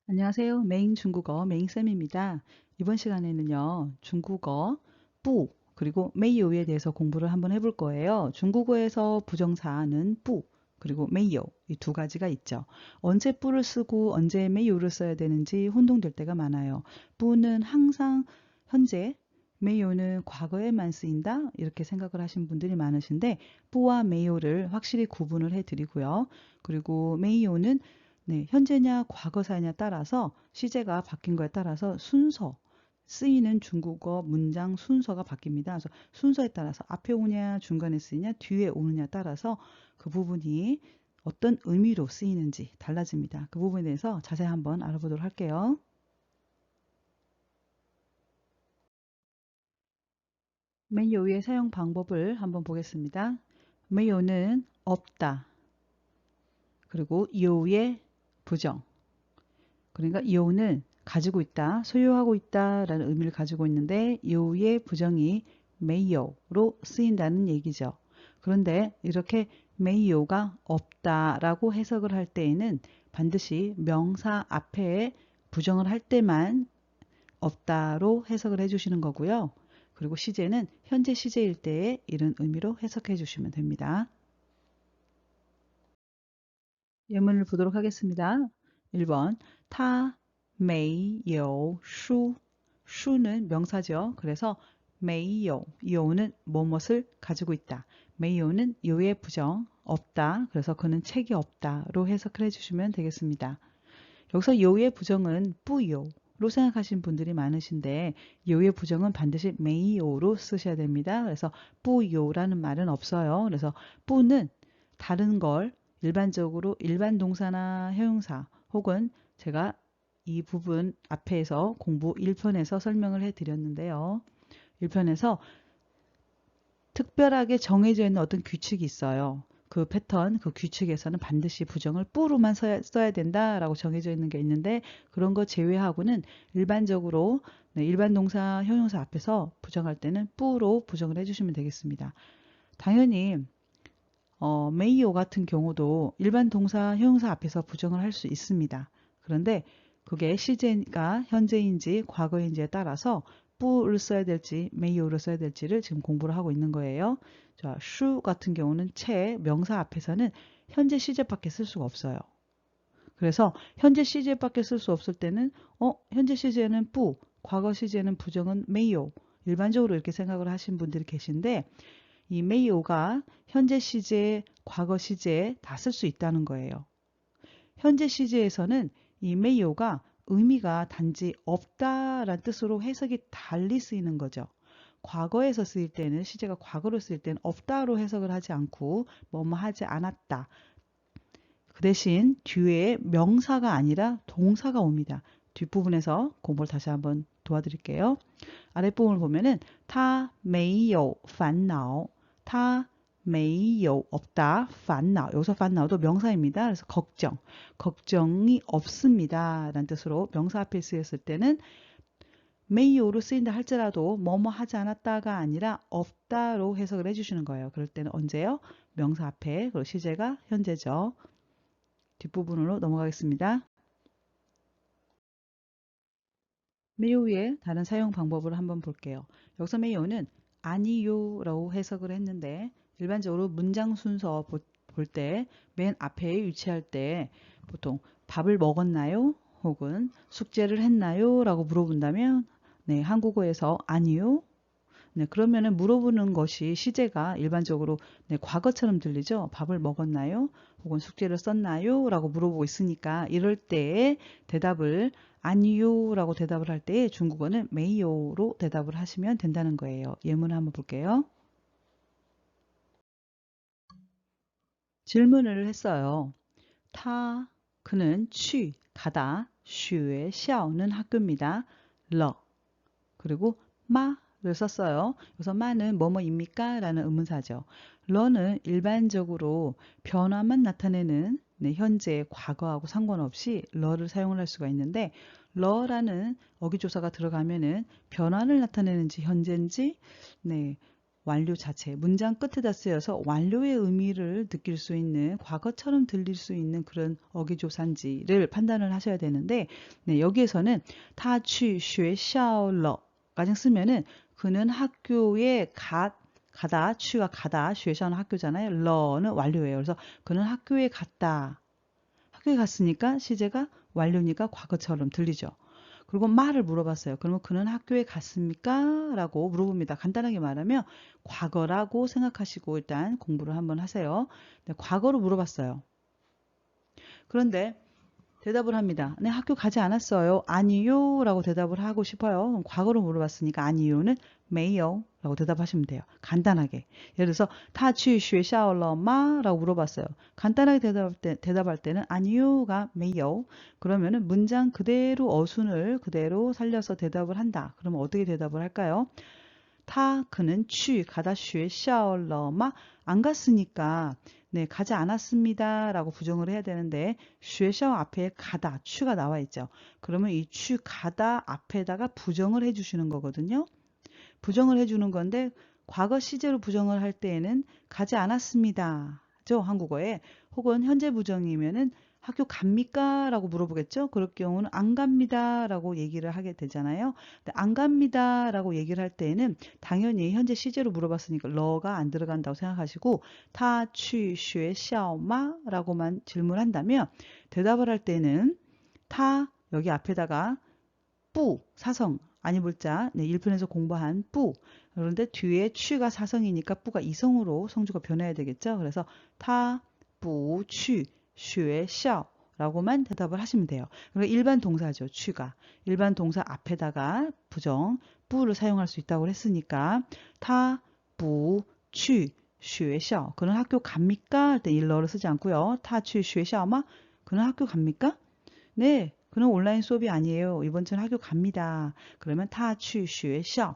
안녕하세요. 메인 중국어 메인쌤입니다. 이번 시간에는요, 중국어 뿌 그리고 메이오에 대해서 공부를 한번 해볼 거예요. 중국어에서 부정사는 뿌 그리고 메이오 이 두 가지가 있죠. 언제 뿌를 쓰고 언제 메이오를 써야 되는지 혼동될 때가 많아요. 뿌는 항상 현재, 메이오는 과거에만 쓰인다 이렇게 생각을 하신 분들이 많으신데 뿌와 메이오를 확실히 구분을 해드리고요. 그리고 메이오는 현재냐 과거사냐 따라서 시제가 바뀐 거에 따라서 순서, 쓰이는 중국어 문장 순서가 바뀝니다. 그래서 순서에 따라서 앞에 오냐, 중간에 쓰이냐, 뒤에 오느냐 따라서 그 부분이 어떤 의미로 쓰이는지 달라집니다. 그 부분에 대해서 자세히 한번 알아보도록 할게요. 메이오의 사용 방법을 한번 보겠습니다. 메이오는 없다. 그리고 요의 부정. 그러니까 요는 가지고 있다, 소유하고 있다라는 의미를 가지고 있는데 요의 부정이 메이오로 쓰인다는 얘기죠. 그런데 이렇게 메이오가 없다라고 해석을 할 때에는 반드시 명사 앞에 부정을 할 때만 없다로 해석을 해주시는 거고요. 그리고 시제는 현재 시제일 때에 이런 의미로 해석해 주시면 됩니다. 예문을 보도록 하겠습니다. 1번 타 메이요 슈 슈는 명사죠. 그래서 메이요 요는 뭐뭇을 가지고 있다. 메이요는 요의 부정 없다. 그래서 그는 책이 없다로 해석을 해주시면 되겠습니다. 여기서 요의 부정은 뿌요로 생각하신 분들이 많으신데 요의 부정은 반드시 메이요로 쓰셔야 됩니다. 그래서 뿌요라는 말은 없어요. 그래서 뿌는 다른 걸 일반적으로 일반 동사나 형용사 혹은 제가 이 부분 앞에서 공부 1편에서 설명을 해드렸는데요. 1편에서 특별하게 정해져 있는 어떤 규칙이 있어요. 그 패턴, 그 규칙에서는 반드시 부정을 뿌로만 써야 된다라고 정해져 있는 게 있는데 그런 거 제외하고는 일반적으로 일반 동사, 형용사 앞에서 부정할 때는 뿌로 부정을 해주시면 되겠습니다. 당연히 메이오 같은 경우도 일반 동사, 형용사 앞에서 부정을 할 수 있습니다. 그런데 그게 시제가 현재인지 과거인지에 따라서 뿌를 써야 될지 메이오를 써야 될지를 지금 공부를 하고 있는 거예요. 자, 슈 같은 경우는 채 명사 앞에서는 현재 시제밖에 쓸 수가 없어요. 그래서 현재 시제밖에 쓸 수 없을 때는 현재 시제는 뿌, 과거 시제는 부정은 메이오 일반적으로 이렇게 생각을 하신 분들이 계신데 이 메이오가 현재 시제, 과거 시제 다 쓸 수 있다는 거예요. 현재 시제에서는 이 메이오가 의미가 단지 없다라는 뜻으로 해석이 달리 쓰이는 거죠. 과거에서 쓰일 때는 시제가 과거로 쓰일 때는 없다로 해석을 하지 않고 뭐뭐 하지 않았다. 그 대신 뒤에 명사가 아니라 동사가 옵니다. 뒷부분에서 공부를 다시 한번 도와드릴게요. 아랫부분을 보면은 他没有烦恼他没有 없다. 烦恼 여기서 烦恼도 명사입니다. 그래서 걱정이 없습니다. 라는 뜻으로 명사 앞에 쓰였을 때는 메이오로 쓰인다 할지라도 뭐뭐 하지 않았다가 아니라 없다로 해석을 해주시는 거예요. 그럴 때는 언제요? 명사 앞에 그리고 시제가 현재죠. 뒷부분으로 넘어가겠습니다. 메이오의 다른 사용 방법을 한번 볼게요. 여기서 메이오는 아니요라고 해석을 했는데 일반적으로 문장 순서 볼 때 맨 앞에 위치할 때 보통 밥을 먹었나요? 혹은 숙제를 했나요? 라고 물어본다면 네, 한국어에서 아니요. 네, 그러면은 물어보는 것이 시제가 일반적으로 네, 과거처럼 들리죠? 밥을 먹었나요? 혹은 숙제를 썼나요? 라고 물어보고 있으니까 이럴 때에 대답을 아니요 라고 대답을 할 때 중국어는 메이요로 대답을 하시면 된다는 거예요. 예문을 한번 볼게요. 질문을 했어요. 그는 가다, 슈의 샤오는 학교입니다. 러 그리고 마를 썼어요. 그래서 마는 뭐뭐입니까? 라는 의문사죠. 러는 일반적으로 변화만 나타내는 현재, 과거하고 상관없이 러를 사용을 할 수가 있는데 러라는 어휘조사가 들어가면은 변화를 나타내는지 현재인지 완료 자체, 문장 끝에다 쓰여서 완료의 의미를 느낄 수 있는 과거처럼 들릴 수 있는 그런 어기조사인지를 판단을 하셔야 되는데 네, 여기에서는 他去学校了 가정 쓰면은 그는 학교에 가다, 취가 가다,学校는 학교잖아요. 러는 완료예요. 그래서 그는 학교에 갔다. 학교에 갔으니까 시제가 완료니까 과거처럼 들리죠. 그리고 말을 물어봤어요. 그러면 그는 학교에 갔습니까? 라고 물어봅니다. 간단하게 말하면 과거라고 생각하시고 일단 공부를 한번 하세요. 네, 과거로 물어봤어요. 그런데 대답을 합니다. 네, 학교 가지 않았어요. 아니요. 라고 대답을 하고 싶어요. 그럼 과거로 물어봤으니까 아니요는 没有 라고 대답하시면 돼요. 간단하게. 예를 들어서 他去学校了吗? 라고 물어봤어요. 간단하게 대답할 때는 아니요가 没有. 그러면은 문장 그대로 어순을 그대로 살려서 대답을 한다. 그러면 어떻게 대답을 할까요? 그는 가다 学校了吗? 안 갔으니까 네, 가지 않았습니다. 라고 부정을 해야 되는데 学校 앞에 가다, 취가 나와 있죠. 그러면 이 가다 앞에다가 부정을 해주시는 거거든요. 부정을 해주는 건데 과거 시제로 부정을 할 때에는 가지 않았습니다. 죠, 한국어에. 혹은 현재 부정이면은 학교 갑니까? 라고 물어보겠죠. 그럴 경우는 안 갑니다. 라고 얘기를 하게 되잖아요. 근데 안 갑니다. 라고 얘기를 할 때에는 당연히 현재 시제로 물어봤으니까 러가 안 들어간다고 생각하시고 他去学校吗? 라고만 질문한다면 대답을 할 때는 여기 앞에다가 뿌, 사성, 아니불자, 네, 1편에서 공부한 뿌. 그런데 뒤에 취가 사성이니까 뿌가 이성으로 성조가 변해야 되겠죠. 그래서 뿌, 취, 学校 라고만 대답을 하시면 돼요. 그리고 일반 동사죠. 취가. 일반 동사 앞에다가 부정, 뿌를 사용할 수 있다고 했으니까 뿌, 취, 学校 그는 학교 갑니까? 할 때 일러를 쓰지 않고요. 他去学校吗? 그는 학교 갑니까? 네. 그는 온라인 수업이 아니에요. 이번 주는 학교 갑니다. 그러면 他去学校.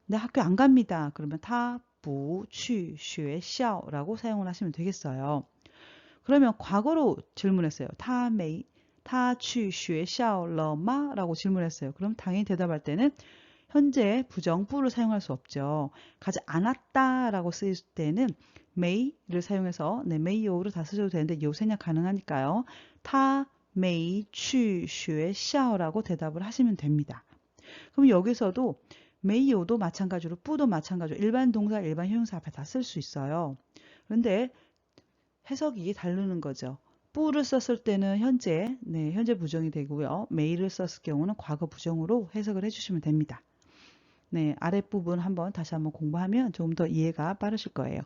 네, 학교 안 갑니다. 그러면 他不去学校 라고 사용을 하시면 되겠어요. 그러면 과거로 질문했어요. 他去学校了吗? 라고 질문했어요. 그럼 당연히 대답할 때는 현재 부정 뿌를 사용할 수 없죠. 가지 않았다 라고 쓰일 때는 may를 사용해서 네, may요를 다 쓰셔도 되는데 요 생략 가능하니까요. 他没去学校라고 대답을 하시면 됩니다. 그럼 여기서도 메이오도 마찬가지로 뿌도 마찬가지로 일반 동사, 일반 형용사 앞에 다 쓸 수 있어요. 그런데 해석이 다르는 거죠. 뿌를 썼을 때는 현재, 네, 현재 부정이 되고요. 메이를 썼을 경우는 과거 부정으로 해석을 해주시면 됩니다. 네, 아랫부분 다시 한번 공부하면 조금 더 이해가 빠르실 거예요.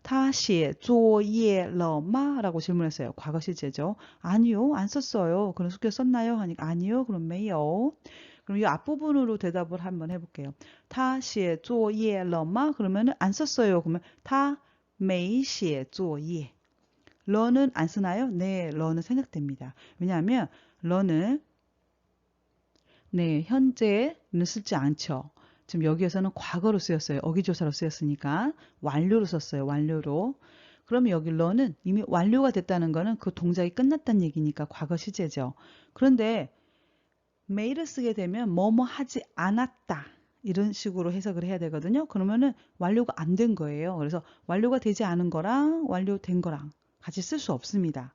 他写作业了吗? 라고 질문했어요. 과거 시제죠. 아니요, 안 썼어요. 그럼 숙제 썼나요? 하니까 아니요, 그럼 没有. 그럼 이 앞부분으로 대답을 한번 해볼게요. 他写作业了吗? 그러면 안 썼어요. 그러면 他没写作业. 러는 안 쓰나요? 네, 러는 생략됩니다. 왜냐하면 러는 네, 현재는 쓰지 않죠. 지금 여기에서는 과거로 쓰였어요. 어기조사로 쓰였으니까 완료로 썼어요. 완료로. 그러면 여기 러는 이미 완료가 됐다는 거는 그 동작이 끝났다는 얘기니까 과거 시제죠. 그런데 메일을 쓰게 되면 뭐뭐 하지 않았다. 이런 식으로 해석을 해야 되거든요. 그러면은 완료가 안 된 거예요. 그래서 완료가 되지 않은 거랑 완료된 거랑 같이 쓸 수 없습니다.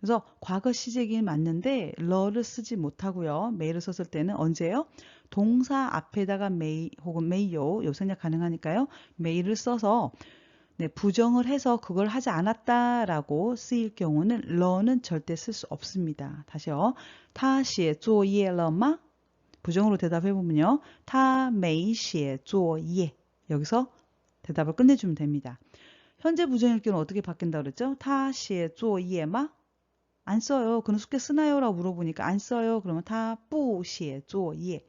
그래서 과거 시제긴 맞는데 러를 쓰지 못하고요. 메이를 썼을 때는 언제요? 동사 앞에다가 메이 혹은 메이요. 요 생략 가능하니까요. 메이를 써서 네, 부정을 해서 그걸 하지 않았다라고 쓰일 경우는 러는 절대 쓸 수 없습니다. 다시요. 他写作业了吗? 부정으로 대답해 보면요. 他没写作业. 여기서 대답을 끝내주면 됩니다. 현재 부정일 경우는 어떻게 바뀐다고 그랬죠? 他写作业吗? 안 써요. 그럼 숙제 쓰나요? 라고 물어보니까 안 써요. 그러면 他不写作业.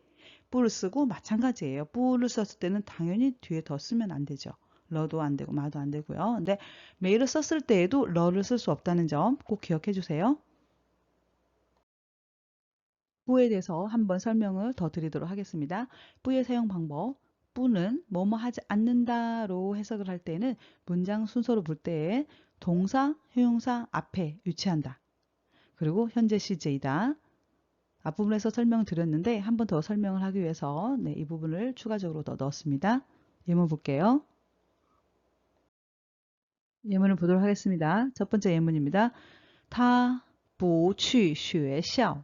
뿌를 쓰고 마찬가지예요. 뿌를 썼을 때는 당연히 뒤에 더 쓰면 안 되죠. 러도 안 되고 마도 안 되고요. 근데 메이를 썼을 때에도 러를 쓸 수 없다는 점 꼭 기억해 주세요. 뿌에 대해서 한번 설명을 더 드리도록 하겠습니다. 뿌의 사용 방법. 뿌는 뭐뭐 하지 않는다로 해석을 할 때는 문장 순서로 볼 때에 동사, 형용사 앞에 위치한다. 그리고 현재 시제이다. 앞부분에서 설명드렸는데 한 번 더 설명을 하기 위해서 네, 이 부분을 추가적으로 더 넣었습니다. 예문 볼게요. 예문을 보도록 하겠습니다. 첫 번째 예문입니다. 他不去学校.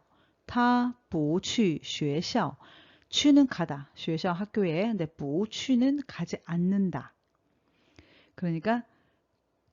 去는 가다. 学校 학교에. 근데 不去는 가지 않는다. 그러니까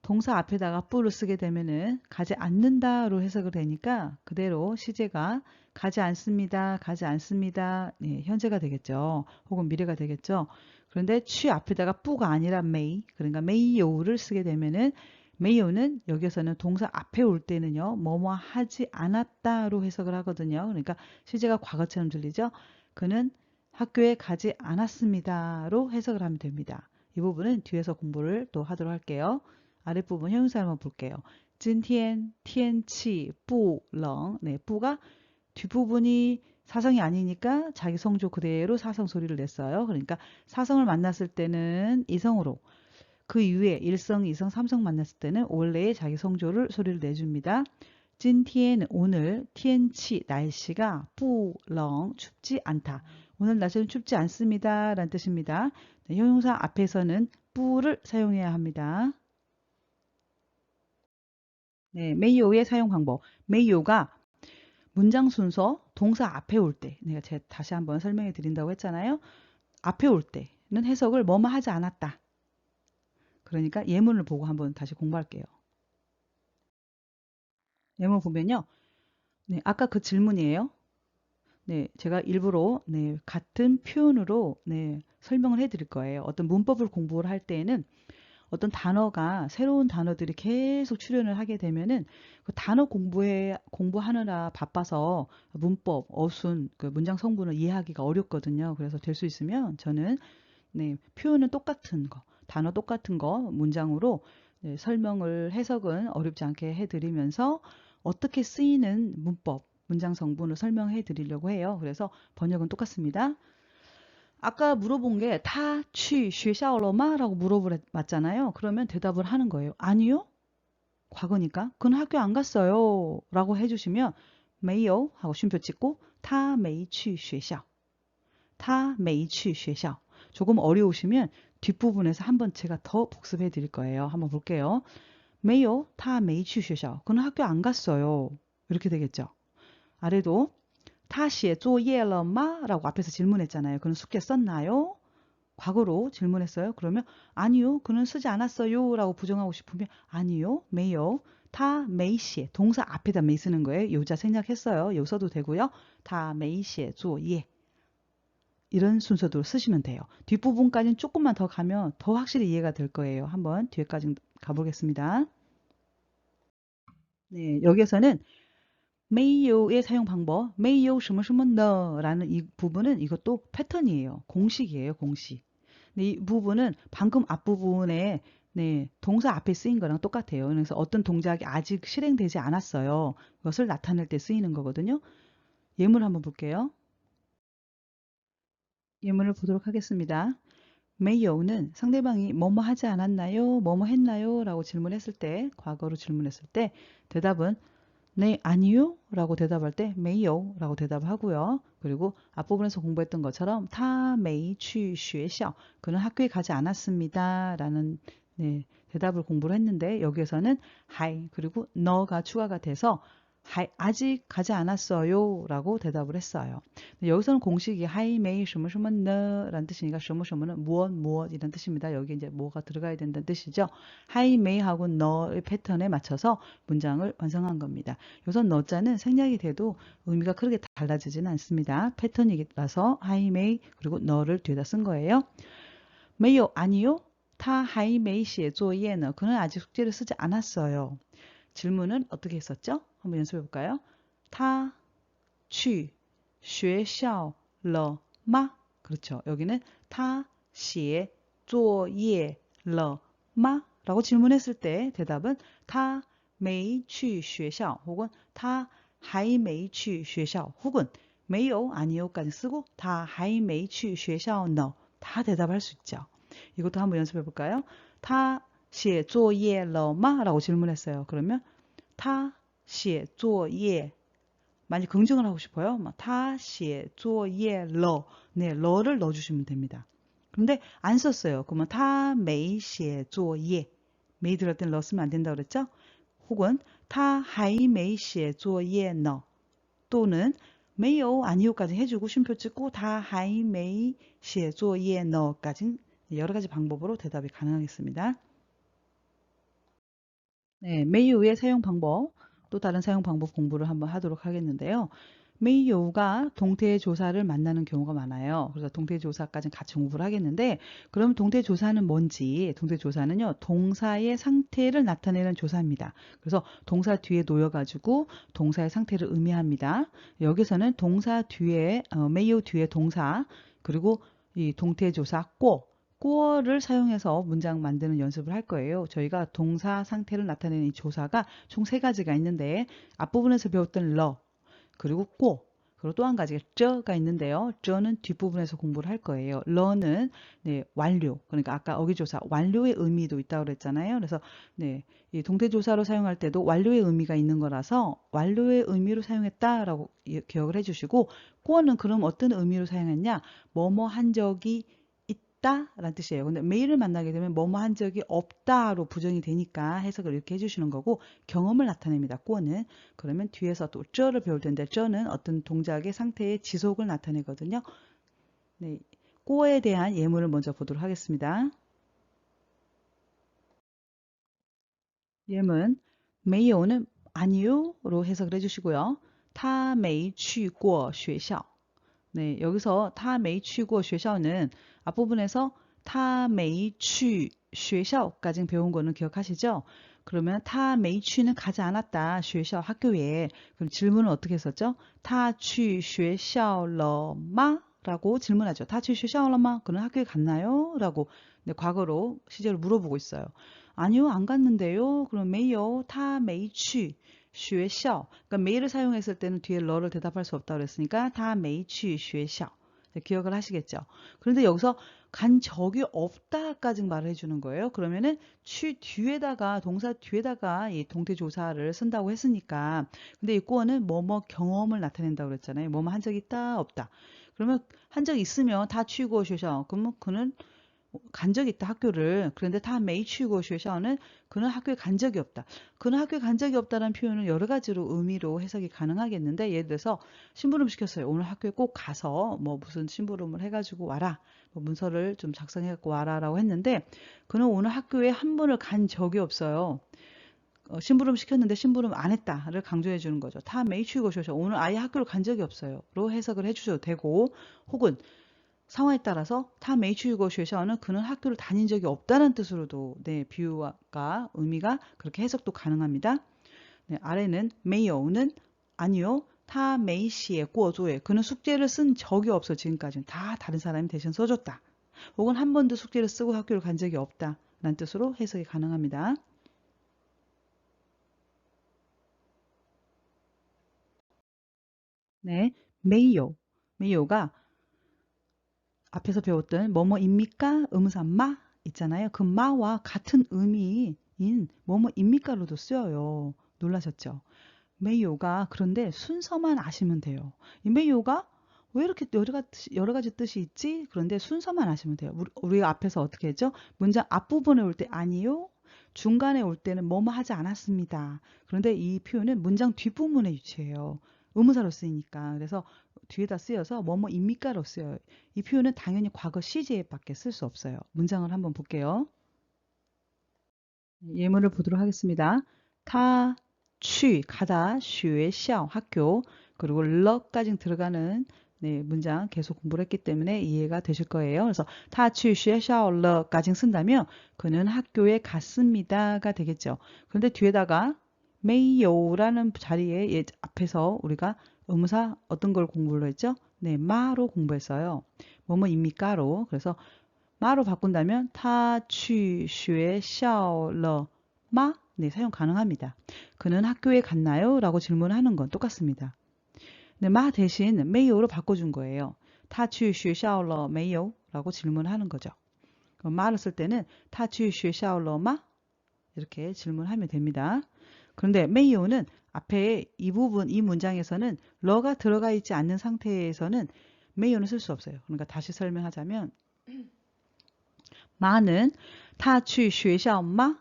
동사 앞에다가 뿌를 쓰게 되면은 가지 않는다로 해석을 되니까 그대로 시제가 가지 않습니다. 가지 않습니다. 네, 현재가 되겠죠. 혹은 미래가 되겠죠. 그런데 취 앞에다가 뿌가 아니라 may, 그러니까 may요를 쓰게 되면은 may요는 여기서는 동사 앞에 올 때는요. 뭐뭐 하지 않았다로 해석을 하거든요. 그러니까 시제가 과거처럼 들리죠. 그는 학교에 가지 않았습니다로 해석을 하면 됩니다. 이 부분은 뒤에서 공부를 또 하도록 할게요. 아랫부분 형용사 한번 볼게요. 今天天气不冷. 네, 뿌가 뒷부분이 사성이 아니니까 자기 성조 그대로 사성 소리를 냈어요. 그러니까 사성을 만났을 때는 이성으로, 그 이후에 일성, 이성, 삼성 만났을 때는 원래의 자기 성조를 소리를 내줍니다. 今天 오늘, 天气 날씨가 不冷 춥지 않다. 오늘 날씨는 춥지 않습니다. 라는 뜻입니다. 네, 형용사 앞에서는 뿌를 사용해야 합니다. 네, 메이오의 사용 방법. 메이오가 문장 순서 동사 앞에 올 때, 내가 제가 다시 한번 설명해 드린다고 했잖아요. 앞에 올 때는 해석을 뭐뭐 하지 않았다. 그러니까 예문을 보고 한번 다시 공부할게요. 예문 보면요. 네, 아까 그 질문이에요. 네, 제가 일부러 네, 같은 표현으로 네, 설명을 해 드릴 거예요. 어떤 문법을 공부를 할 때에는 어떤 단어가 새로운 단어들이 계속 출현을 하게 되면은 그 단어 공부하느라 바빠서 문법, 어순, 그 문장 성분을 이해하기가 어렵거든요. 그래서 될 수 있으면 저는 네, 표현은 똑같은 거, 단어 똑같은 거 문장으로 네, 설명을 해석은 어렵지 않게 해드리면서 어떻게 쓰이는 문법, 문장 성분을 설명해 드리려고 해요. 그래서 번역은 똑같습니다. 아까 물어본 게 다 취, 学校了吗? 라고 물어봤잖아요. 그러면 대답을 하는 거예요. 아니요. 과거니까. 그는 학교 안 갔어요. 라고 해주시면 没有 하고 쉼표 찍고 他没去学校. 他没去学校. 조금 어려우시면 뒷부분에서 한번 제가 더 복습해 드릴 거예요. 한번 볼게요. 没有,他没去学校. 그는 학교 안 갔어요. 이렇게 되겠죠. 아래도 他写作业了吗? 라고 앞에서 질문했잖아요. 그는 숙제 썼나요? 과거로 질문했어요. 그러면 아니요. 그는 쓰지 않았어요. 라고 부정하고 싶으면 아니요. 没有. 他没写. 동사 앞에다 没 쓰는 거예요. 요자 생략했어요. 요 써도 되고요. 他没写作业. 이런 순서대로 쓰시면 돼요. 뒷부분까지는 조금만 더 가면 더 확실히 이해가 될 거예요. 한번 뒤에까지 가보겠습니다. 네, 여기에서는 没有의 사용 방법, 没有什么什么呢라는 이 부분은 이것도 패턴이에요. 공식이에요, 공식. 근데 이 부분은 방금 앞부분에 네, 동사 앞에 쓰인 거랑 똑같아요. 그래서 어떤 동작이 아직 실행되지 않았어요. 그것을 나타낼 때 쓰이는 거거든요. 예문 한번 볼게요. 예문을 보도록 하겠습니다. 没有는 상대방이 뭐뭐 하지 않았나요? 뭐뭐 했나요? 라고 질문했을 때, 과거로 질문했을 때 대답은 네, 아니요 라고 대답할 때 메이요 라고 대답하고요. 그리고 앞부분에서 공부했던 것처럼 他没去学校 그는 학교에 가지 않았습니다 라는 네, 대답을 공부를 했는데 여기에서는 하이 그리고 너가 추가가 돼서 하이, 아직 가지 않았어요 라고 대답을 했어요. 여기서는 공식이 하이 메이 什么什么呢 라는 뜻이니까 什么什么는 무엇 무엇 이런 뜻입니다. 여기 이제 뭐가 들어가야 된다는 뜻이죠. 하이 메이 하고 너의 패턴에 맞춰서 문장을 완성한 겁니다. 여기서 너자는 생략이 돼도 의미가 크게 달라지지는 않습니다. 패턴이라서 하이 메이 그리고 너를 뒤에다 쓴 거예요. 메이요 아니요. 他还没写作业呢. 그는 아직 숙제를 쓰지 않았어요. 질문은 어떻게 했었죠? 한번 연습해 볼까요? 他去学校了吗? 그렇죠. 여기는 他写作业了吗? 라고 질문했을 때 대답은 他没去学校 혹은 他还没去学校 혹은 没有 아니요까지 쓰고 他还没去学校呢 다 대답할 수 있죠. 이것도 한번 연습해 볼까요? 他写作业了吗? 라고 질문했어요. 그러면 他写作业 만약 긍정을 하고 싶어요. 他写作业了 네, 러를 넣어주시면 됩니다. 근데 안 썼어요. 그러면 他没写作业 메이 들어갈 때는 러 쓰면 안 된다고 그랬죠? 혹은 他还没写作业呢 또는 没有 아니요까지 해주고 쉼표 찍고 他还没写作业呢까지 여러 가지 방법으로 대답이 가능하겠습니다. 네, 메이오의 사용 방법, 또 다른 사용 방법 공부를 한번 하도록 하겠는데요. 메이오가 동태조사를 만나는 경우가 많아요. 그래서 동태조사까지 같이 공부를 하겠는데, 그럼 동태조사는 뭔지, 동태조사는요, 동사의 상태를 나타내는 조사입니다. 그래서 동사 뒤에 놓여가지고 동사의 상태를 의미합니다. 여기서는 동사 뒤에, 메이오 뒤에 동사, 그리고 이 동태조사 꼬어를 사용해서 문장 만드는 연습을 할 거예요. 저희가 동사 상태를 나타내는 이 조사가 총 3가지가 있는데 앞부분에서 배웠던 러 그리고 그리고 또 한 가지가 쩌가 있는데요. 쩌는 뒷부분에서 공부를 할 거예요. 러는 네, 완료. 그러니까 아까 어기조사 완료의 의미도 있다고 그랬잖아요. 그래서 네, 이 동태조사로 사용할 때도 완료의 의미가 있는 거라서 완료의 의미로 사용했다라고 기억을 해주시고 꼬는 그럼 어떤 의미로 사용했냐? 뭐뭐 한 적이 라는 뜻이에요. 근데 메일을 만나게 되면 뭐뭐 한 적이 없다로 부정이 되니까 해석을 이렇게 해주시는 거고 경험을 나타냅니다. 꼬는 그러면 뒤에서 또 쩌를 배울 텐데 쩌는 어떤 동작의 상태의 지속을 나타내거든요. 네, 꼬에 대한 예문을 먼저 보도록 하겠습니다. 예문 메이오는 아니요로 해석을 해주시고요. 他没去过学校 네, 여기서 他没去过学校는 앞부분에서 他没去学校까지 배운 거는 기억하시죠? 그러면 他没去는 가지 않았다. 学校 학교에. 그럼 질문은 어떻게 했었죠? 他去学校了吗? 라고 질문하죠. 他去学校了吗? 그는 학교에 갔나요? 라고 네, 과거로 시제로 물어보고 있어요. 아니요, 안 갔는데요. 그럼 没有, 他没去. 学校. 그러니까 메이를 사용했을 때는 뒤에 러를 대답할 수 없다고 그랬으니까 他没去学校. 기억을 하시겠죠. 그런데 여기서 간 적이 없다까지 말을 해주는 거예요. 그러면은 취 뒤에다가 동사 뒤에다가 이 동태 조사를 쓴다고 했으니까 근데 이 꾸어는 뭐뭐 경험을 나타낸다고 그랬잖아요. 뭐뭐 한 적이 있다 없다. 그러면 한 적 있으면 다 취고学校. 그러면 그는 간 적이 있다 학교를. 그런데 다 메이 취고 学校는 그는 학교에 간 적이 없다. 그는 학교에 간 적이 없다는 표현은 여러 가지로 의미로 해석이 가능하겠는데 예를 들어서 심부름 시켰어요. 오늘 학교에 꼭 가서 뭐 무슨 심부름을 해가지고 와라. 뭐 문서를 좀 작성해갖고 와라라고 했는데 그는 오늘 학교에 한 번을 간 적이 없어요. 심부름 시켰는데 심부름 안 했다를 강조해 주는 거죠. 다 메이 취고 学校 오늘 아예 학교를 간 적이 없어요.로 해석을 해주셔도 되고 혹은 상황에 따라서 他没去过学校는 그는 학교를 다닌 적이 없다는 뜻으로도 네, 비유가 의미가 그렇게 해석도 가능합니다. 네, 아래는 没有는 아니요. 他没写过作业 그는 숙제를 쓴 적이 없어 지금까지는 다 다른 사람이 대신 써줬다. 혹은 한 번도 숙제를 쓰고 학교를 간 적이 없다. 라는 뜻으로 해석이 가능합니다. 네, 没有가 앞에서 배웠던 뭐뭐입니까? 의문사 마 있잖아요. 그 마와 같은 의미인 뭐뭐입니까로도 쓰여요. 놀라셨죠? 메이오가 그런데 순서만 아시면 돼요. 이 메이오가 왜 이렇게 여러 가지 뜻이 있지? 그런데 순서만 아시면 돼요. 우리가 앞에서 어떻게 했죠? 문장 앞부분에 올 때 아니요. 중간에 올 때는 뭐뭐 하지 않았습니다. 그런데 이 표현은 문장 뒷부분에 위치해요. 의문사로 쓰이니까. 그래서 뒤에다 쓰여서 뭐뭐입니까로 쓰여요. 이 표현은 당연히 과거 시제밖에 쓸 수 없어요. 문장을 한번 볼게요. 예문을 보도록 하겠습니다. 他去 가다 学校 학교 그리고 러까지 들어가는 네, 문장 계속 공부를 했기 때문에 이해가 되실 거예요. 그래서 他去学校了까지 쓴다면 그는 학교에 갔습니다가 되겠죠. 그런데 뒤에다가 没有라는 자리에 앞에서 우리가 의문사 어떤 걸 공부를 했죠? 네, 마로 공부했어요. 뭐뭐입니까로. 그래서 마로 바꾼다면 他去学校了吗? 네, 사용 가능합니다. 그는 학교에 갔나요? 라고 질문하는 건 똑같습니다. 네, 마 대신 메이오로 바꿔준 거예요. 他去学校了没有? 라고 질문하는 거죠. 그럼 마를 쓸 때는 他去学校了吗? 이렇게 질문하면 됩니다. 그런데 메이오는 앞에 이 부분, 이 문장에서는 러가 들어가 있지 않는 상태에서는 메이오는 쓸 수 없어요. 그러니까 다시 설명하자면 마는 他去学校吗?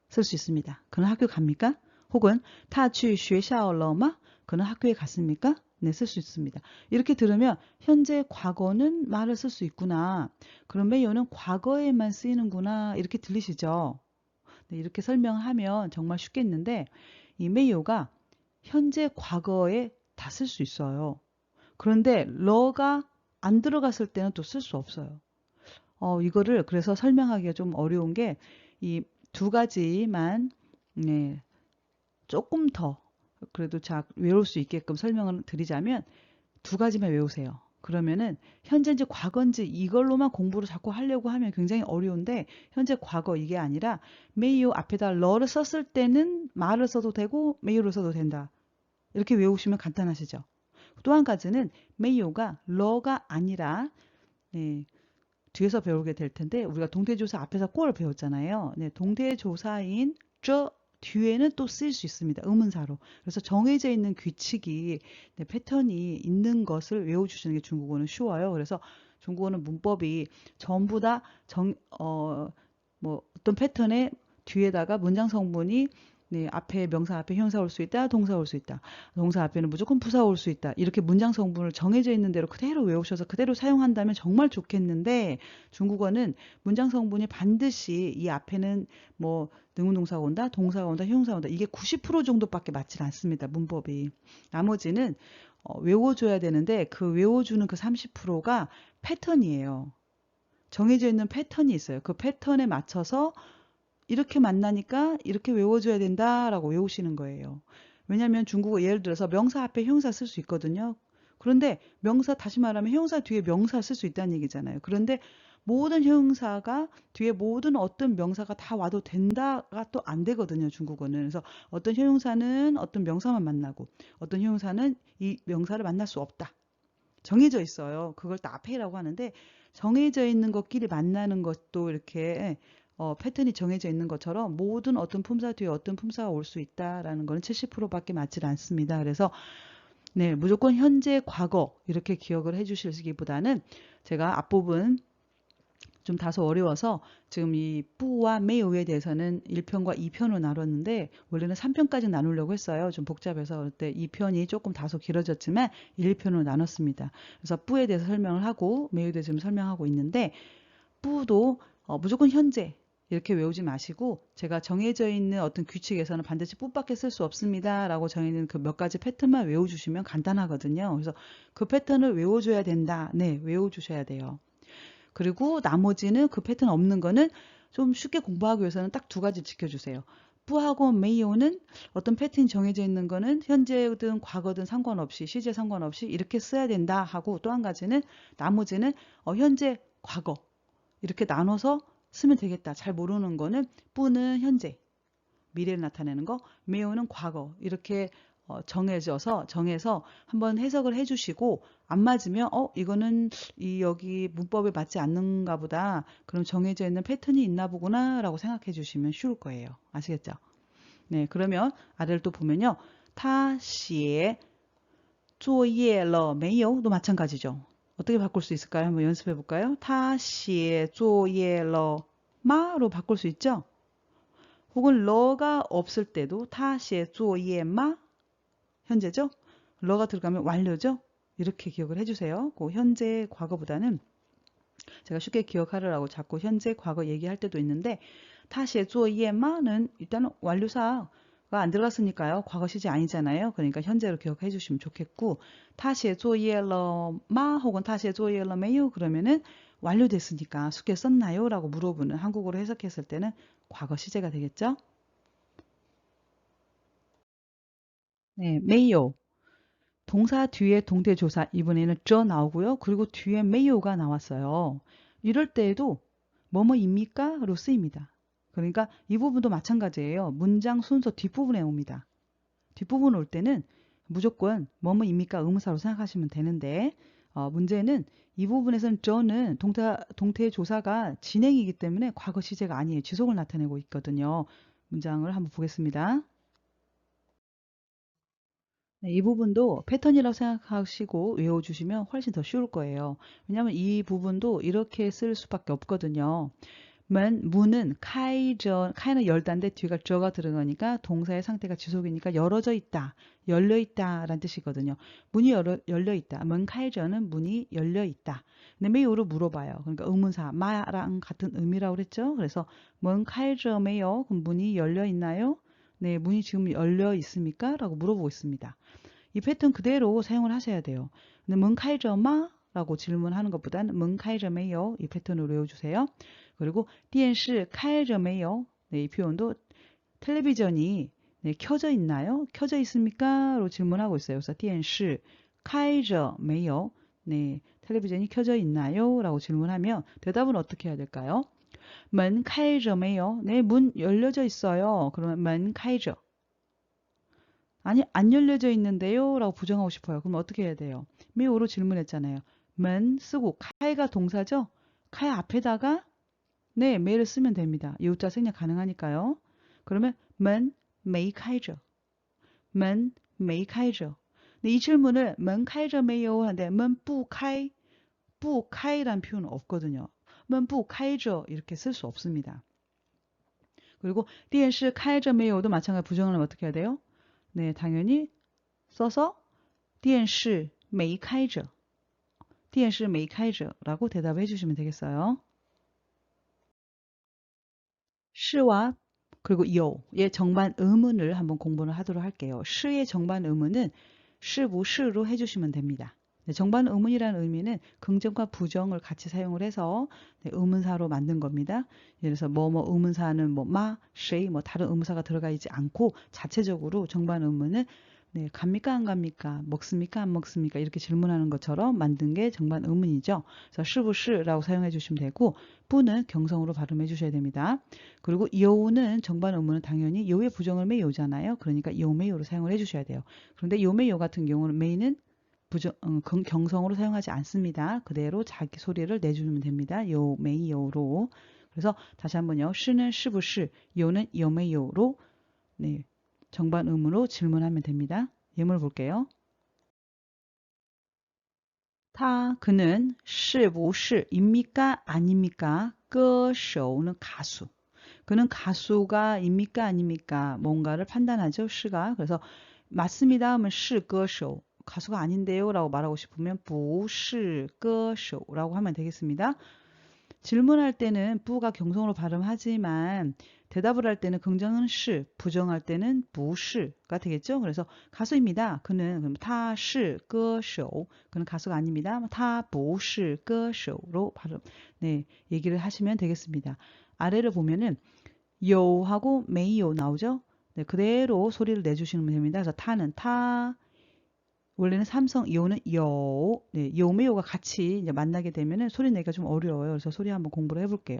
쓸 수 있습니다. 그는 학교 갑니까? 혹은 他去学校了吗? 그는 학교에 갔습니까? 네, 쓸 수 있습니다. 이렇게 들으면 현재 과거는 말을 쓸 수 있구나. 그럼 메이오는 과거에만 쓰이는구나. 이렇게 들리시죠? 네, 이렇게 설명하면 정말 쉽겠는데 이 메이오가 현재 과거에 다 쓸 수 있어요. 그런데 러가 안 들어갔을 때는 또 쓸 수 없어요. 이거를 그래서 설명하기가 좀 어려운 게 이 두 가지만 네, 조금 더 그래도 외울 수 있게끔 설명을 드리자면 두 가지만 외우세요. 그러면은 현재인지 과거인지 이걸로만 공부를 자꾸 하려고 하면 굉장히 어려운데 현재 과거 이게 아니라 메이오 앞에다 러를 썼을 때는 말을 써도 되고 메이오를 써도 된다. 이렇게 외우시면 간단하시죠. 또 한 가지는 메이오가 러가 아니라 네, 뒤에서 배우게 될 텐데 우리가 동태조사 앞에서 꼴을 배웠잖아요. 네, 동태조사인 저 뒤에는 또 쓰일 수 있습니다. 의문사로. 그래서 정해져 있는 규칙이 네, 패턴이 있는 것을 외워주시는 게 중국어는 쉬워요. 그래서 중국어는 문법이 전부 다 뭐 어떤 패턴의 뒤에다가 문장 성분이 네, 앞에 명사 앞에 형사 올 수 있다, 동사 올 수 있다. 동사 앞에는 무조건 부사 올 수 있다. 이렇게 문장 성분을 정해져 있는 대로 그대로 외우셔서 그대로 사용한다면 정말 좋겠는데 중국어는 문장 성분이 반드시 이 앞에는 뭐 능동사가 온다, 동사가 온다, 형용사가 온다. 이게 90% 정도밖에 맞질 않습니다. 문법이. 나머지는 외워줘야 되는데 그 외워주는 그 30%가 패턴이에요. 정해져 있는 패턴이 있어요. 그 패턴에 맞춰서 이렇게 만나니까 이렇게 외워줘야 된다라고 외우시는 거예요. 왜냐하면 중국어 예를 들어서 명사 앞에 형사 쓸 수 있거든요. 그런데 명사 다시 말하면 형사 뒤에 명사 쓸 수 있다는 얘기잖아요. 그런데 모든 형사가 뒤에 모든 어떤 명사가 다 와도 된다가 또 안 되거든요. 중국어는. 그래서 어떤 형용사는 어떤 명사만 만나고 어떤 형용사는 이 명사를 만날 수 없다. 정해져 있어요. 그걸 또 앞에라고 하는데 정해져 있는 것끼리 만나는 것도 이렇게 패턴이 정해져 있는 것처럼 모든 어떤 품사 뒤에 어떤 품사가 올 수 있다라는 거는 70%밖에 맞질 않습니다. 그래서 네, 무조건 현재, 과거 이렇게 기억을 해주시기보다는 제가 앞부분 좀 다소 어려워서 지금 이 뿌와 메이오에 대해서는 1편과 2편으로 나눴는데 원래는 3편까지 나누려고 했어요. 좀 복잡해서 그때 2편이 조금 다소 길어졌지만 1편으로 나눴습니다. 그래서 뿌에 대해서 설명을 하고 메이오에 대해서 지금 설명하고 있는데 뿌도 무조건 현재 이렇게 외우지 마시고 제가 정해져 있는 어떤 규칙에서는 반드시 뿌밖에 쓸 수 없습니다. 라고 정해진 그 몇 가지 패턴만 외워주시면 간단하거든요. 그래서 그 패턴을 외워줘야 된다. 네, 외워주셔야 돼요. 그리고 나머지는 그 패턴 없는 거는 좀 쉽게 공부하기 위해서는 딱 두 가지 지켜주세요. 뿌하고 메이오는 어떤 패턴이 정해져 있는 거는 현재든 과거든 상관없이 시제 상관없이 이렇게 써야 된다 하고 또 한 가지는 나머지는 현재 과거 이렇게 나눠서 쓰면 되겠다. 잘 모르는 거는 뿌는 현재 미래를 나타내는 거, 메이오는 과거 이렇게 정해서 한번 해석을 해주시고 안 맞으면 이거는 여기 문법에 맞지 않는가 보다. 그럼 정해져 있는 패턴이 있나 보구나라고 생각해 주시면 쉬울 거예요. 아시겠죠? 네, 그러면 아래를 또 보면요. 他写作业了没有도 마찬가지죠. 어떻게 바꿀 수 있을까요? 한번 연습해 볼까요? 他写作业了吗로 바꿀 수 있죠? 혹은 러가 없을 때도 他写作业吗현재죠? 러가 들어가면 완료죠? 이렇게 기억을 해주세요. 그 현재 과거보다는 제가 쉽게 기억하려고 자꾸 현재 과거 얘기할 때도 있는데 他写作业吗는 일단은 완료사가 안 들어갔으니까요. 과거 시제 아니잖아요. 그러니까 현재로 기억해 주시면 좋겠고 他写作业了吗혹은 他写作业了没有그러면은 완료됐으니까 숙제 썼나요? 라고 물어보는 한국어로 해석했을 때는 과거 시제가 되겠죠? 네, 没有 동사 뒤에 동태조사 이번에는 저 나오고요. 그리고 뒤에 메이오가 나왔어요. 이럴 때에도 뭐뭐입니까? 로 쓰입니다. 그러니까 이 부분도 마찬가지예요. 문장 순서 뒷부분에 옵니다. 뒷부분 올 때는 무조건 뭐뭐입니까? 의문사로 생각하시면 되는데 문제는 이 부분에서는 저는 동태조사가 진행이기 때문에 과거 시제가 아니에요. 지속을 나타내고 있거든요. 문장을 한번 보겠습니다. 네, 이 부분도 패턴이라고 생각하시고 외워주시면 훨씬 더 쉬울 거예요. 왜냐하면 이 부분도 이렇게 쓸 수밖에 없거든요. 문은 카이저, 카이는 열다인데 뒤가 저가 들어가니까 동사의 상태가 지속이니까 열어져 있다, 열려 있다 라는 뜻이거든요. 문이 열려 있다. 문 카이저는 문이 열려 있다. 근데 메요로 물어봐요. 그러니까 의문사 마랑 같은 의미라고 그랬죠. 그래서 문 카이저 메요. 그럼 문이 열려 있나요? 네, 문이 지금 열려 있습니까? 라고 물어보고 있습니다. 이 패턴 그대로 사용을 하셔야 돼요. 근데 문 카이저 마? 라고 질문하는 것보다는 문 카이저 메요. 이 패턴으로 외워주세요. 그리고 电视开着没有? 네, 이 표현도 텔레비전이 네, 켜져 있나요? 켜져 있습니까? 로 질문하고 있어요. 그래서 电视开着没有? 네, 텔레비전이 켜져 있나요? 라고 질문하면 대답은 어떻게 해야 될까요? 门开着没有? 네, 문 열려져 있어요. 그러면 门开着. 아니, 안 열려져 있는데요? 라고 부정하고 싶어요. 그럼 어떻게 해야 돼요? 메요로 질문했잖아요. 문 쓰고 카이가 동사죠? 카이 앞에다가 네, 메일을 쓰면 됩니다. 요자 생략 가능하니까요. 그러면 门没开着. 门没开着. 네, 이 질문을 门开着没有 하는데 门不开, 不开란 표현은 없거든요. 门不开着 이렇게 쓸 수 없습니다. 그리고 电视开着没有도 마찬가지로 부정을 하면 어떻게 해야 돼요? 네, 당연히 써서 电视没开着. 电视没开着라고 대답을 해주시면 되겠어요. 시와 그리고 요의 정반 의문을 한번 공부를 하도록 할게요. 시의 정반 의문은 시부시로 해주시면 됩니다. 네, 정반 의문이라는 의미는 긍정과 부정을 같이 사용을 해서 네, 의문사로 만든 겁니다. 예를 들어서 뭐뭐 의문사는 뭐 마, 쉐이 뭐 다른 의문사가 들어가 있지 않고 자체적으로 정반 의문은 네, 갑니까 안 갑니까? 먹습니까 안 먹습니까? 이렇게 질문하는 것처럼 만든 게 정반 의문이죠. 그래서 시부시라고 사용해 주시면 되고 부는 경성으로 발음해 주셔야 됩니다. 그리고 요는 정반 의문은 당연히 요의 부정을 메요잖아요. 그러니까 요메요로 사용을 해주셔야 돼요. 그런데 요메요 같은 경우는 메이는 경성으로 사용하지 않습니다. 그대로 자기 소리를 내주면 됩니다. 요메요로. 그래서 다시 한번요. 시는 시부시, 요는 요메요로 네, 정반 의문으로 질문하면 됩니다. 예물 볼게요. 그는 是不是 입니까 아닙니까? 歌手는 가수. 그는 가수가 입니까 아닙니까? 뭔가를 판단하죠. 시가. 그래서 맞습니다 하면 是歌手. 가수가 아닌데요 라고 말하고 싶으면 不是歌手 라고 하면 되겠습니다. 질문할 때는 뿌가 경성으로 발음하지만 대답을 할 때는 긍정은 시, 부정할 때는 不是가 되겠죠. 그래서 가수입니다. 그는 그럼 他是歌手 그는 가수가 아닙니다. 他不是歌手로 발음 네, 얘기를 하시면 되겠습니다. 아래를 보면은 요하고 메이요 나오죠. 네, 그대로 소리를 내주시면 됩니다. 그래서 타는 타 원래는 삼성, 요는 요, 네, 요메요가 같이 이제 만나게 되면은 소리 내기가 좀 어려워요. 그래서 소리 한번 공부를 해볼게요.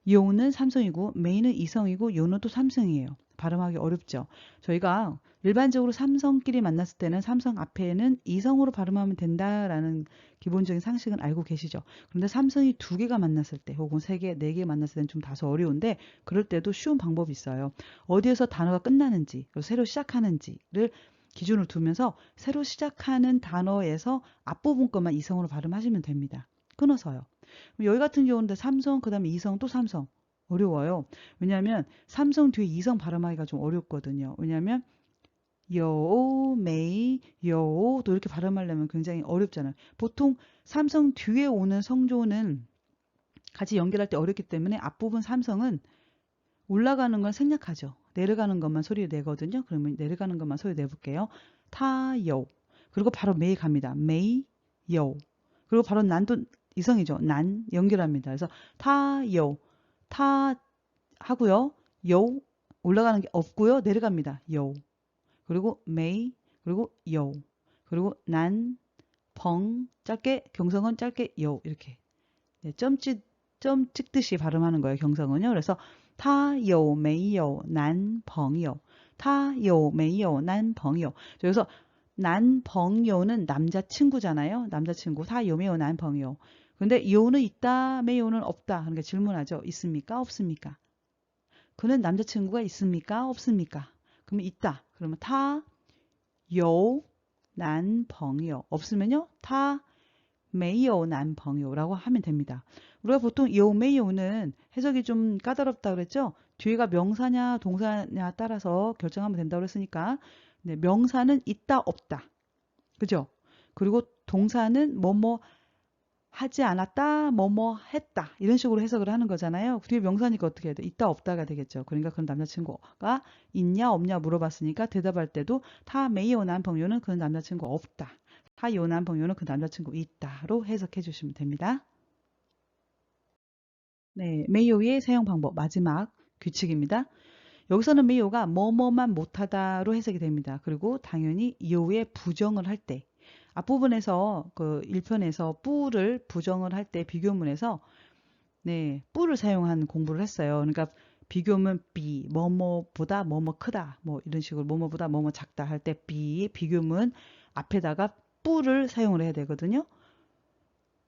요는 삼성이고, 메이는 이성이고, 요는 또 삼성이에요. 발음하기 어렵죠. 저희가 일반적으로 삼성끼리 만났을 때는 삼성 앞에는 이성으로 발음하면 된다라는 기본적인 상식은 알고 계시죠. 그런데 삼성이 두 개가 만났을 때, 혹은 세 개, 네 개 만났을 때는 좀 다소 어려운데, 그럴 때도 쉬운 방법이 있어요. 어디에서 단어가 끝나는지, 새로 시작하는지를 기준으로 두면서 새로 시작하는 단어에서 앞부분 것만 이성으로 발음하시면 됩니다. 끊어서요. 여기 같은 경우는 삼성, 그 다음에 이성, 또 삼성. 어려워요. 왜냐하면 삼성 뒤에 이성 발음하기가 좀 어렵거든요. 왜냐하면 요, 메이, 요, 또 이렇게 발음하려면 굉장히 어렵잖아요. 보통 삼성 뒤에 오는 성조는 같이 연결할 때 어렵기 때문에 앞부분 삼성은 올라가는 건 생략하죠. 내려가는 것만 소리 내거든요. 그러면 내려가는 것만 소리 내볼게요. 타요. 그리고 바로 메이 갑니다. 메이, 요. 그리고 바로 난도 이성이죠. 난 연결합니다. 그래서 타요. 타 하고요. 요 올라가는 게 없고요. 내려갑니다. 요. 그리고 메이 그리고 요. 그리고 난, 벙 짧게 경성은 짧게 요 이렇게 네, 점 찍듯이 발음하는 거예요. 경성은요. 그래서 他有没有男朋友他有没有男朋友 여기서 남朋友는 남자친구잖아요. 남자친구. 他有没有男朋友 근데 요는 있다, 메요는 없다. 그러니까 질문하죠. 있습니까? 없습니까? 그는 남자친구가 있습니까? 없습니까? 그러면 있다. 그러면 他有男朋友 없으면요. 他没有男朋友라고 하면 됩니다. 우리가 보통有没有는 해석이 좀 까다롭다 그랬죠? 뒤에가 명사냐 동사냐 따라서 결정하면 된다고 그랬으니까 네, 명사는 있다 없다. 그죠? 그리고 동사는 뭐뭐 하지 않았다, 뭐뭐 했다 이런 식으로 해석을 하는 거잖아요. 뒤에 명사니까 어떻게 해야 돼? 있다 없다가 되겠죠. 그러니까 그런 남자친구가 있냐 없냐 물어봤으니까 대답할 때도 타 메이오 남朋友는 그 남자친구 없다. 타 요 남朋友는 그 남자친구 있다로 해석해 주시면 됩니다. 네, 메이오의 사용 방법 마지막 규칙입니다. 여기서는 메이오가 뭐뭐만 못하다로 해석이 됩니다. 그리고 당연히 요의 부정을 할 때 앞부분에서 그 1편에서 뿌를 부정을 할 때 비교문에서 네, 뿌를 사용한 공부를 했어요. 그러니까 비교문 B, 뭐뭐보다 뭐뭐 크다, 뭐 이런 식으로 뭐뭐보다 뭐뭐 작다 할 때 B 비교문 앞에다가 뿌를 사용을 해야 되거든요.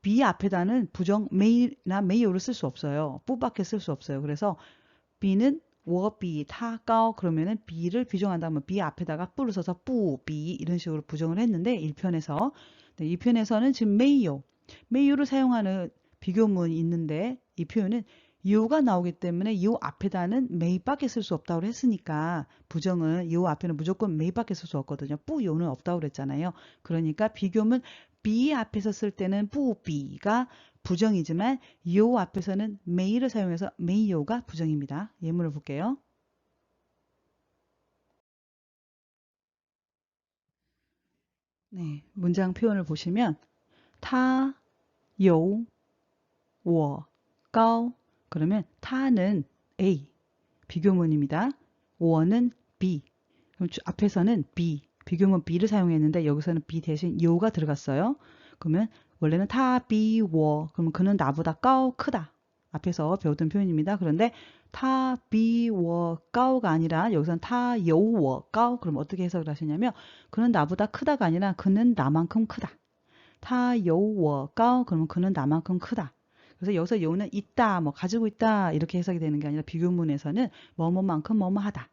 B 앞에다는 부정 메이나 메이오를 쓸 수 없어요. 뿌밖에 쓸 수 없어요. 그래서 B는 我比他高 그러면은 B를 비정한다면 B 앞에다가 뿌를 써서 뿌, B 이런 식으로 부정을 했는데 1편에서 네, 2편에서는 지금 메이오를 사용하는 비교문이 있는데 이 표현은 요가 나오기 때문에 요 앞에다는 메이밖에 쓸 수 없다고 했으니까 부정은 요 앞에는 무조건 메이밖에 쓸 수 없거든요. 뿌요는 없다고 그랬잖아요. 그러니까 비교문 B 앞에서 쓸 때는 뿌비가 부정이지만 요 앞에서는 메이를 사용해서 메이요가 부정입니다. 예문을 볼게요. 네, 문장 표현을 보시면 他有我高 그러면 타는 A 비교문입니다. 我는 B 그럼 앞에서는 B 비교문 B를 사용했는데 여기서는 B 대신 요가 들어갔어요. 그러면 원래는 타, 비, 워 그러면 그는 나보다 크다 앞에서 배웠던 표현입니다. 그런데 타, 비, 워, 가 아니라 여기서는 타, 요, 워, 그럼 어떻게 해석을 하시냐면 그는 나보다 크다가 아니라 그는 나만큼 크다. 타, 요, 워, 그러면 그는 나만큼 크다. 그래서 여기서 요는 있다, 뭐 가지고 있다 이렇게 해석이 되는 게 아니라 비교문에서는 뭐뭐만큼 뭐뭐하다.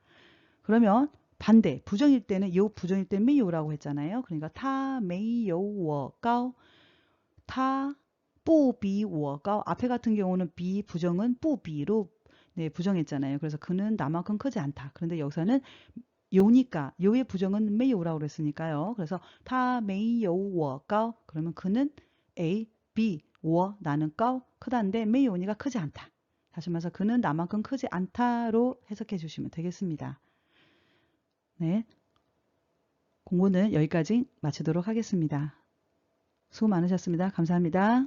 그러면 반대 부정일 때는 요 부정일 때 메요라고 했잖아요. 그러니까 타, 메요, 워, 타, 뽀비, 워, 앞에 같은 경우는 비 부정은 뽀비로 네, 부정했잖아요. 그래서 그는 나만큼 크지 않다. 그런데 여기서는 요니까 요의 부정은 메요라고 그랬으니까요. 그래서 타, 메요, 워, 그러면 그는 A, B, 워, 나는 크다인데 메요니가 크지 않다. 다시 말해서 그는 나만큼 크지 않다로 해석해 주시면 되겠습니다. 네, 공부는 여기까지 마치도록 하겠습니다. 수고 많으셨습니다. 감사합니다.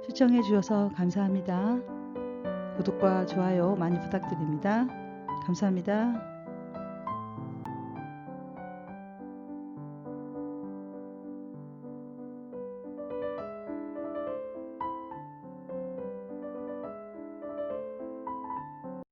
시청해 주셔서 감사합니다. 구독과 좋아요 많이 부탁드립니다. 감사합니다.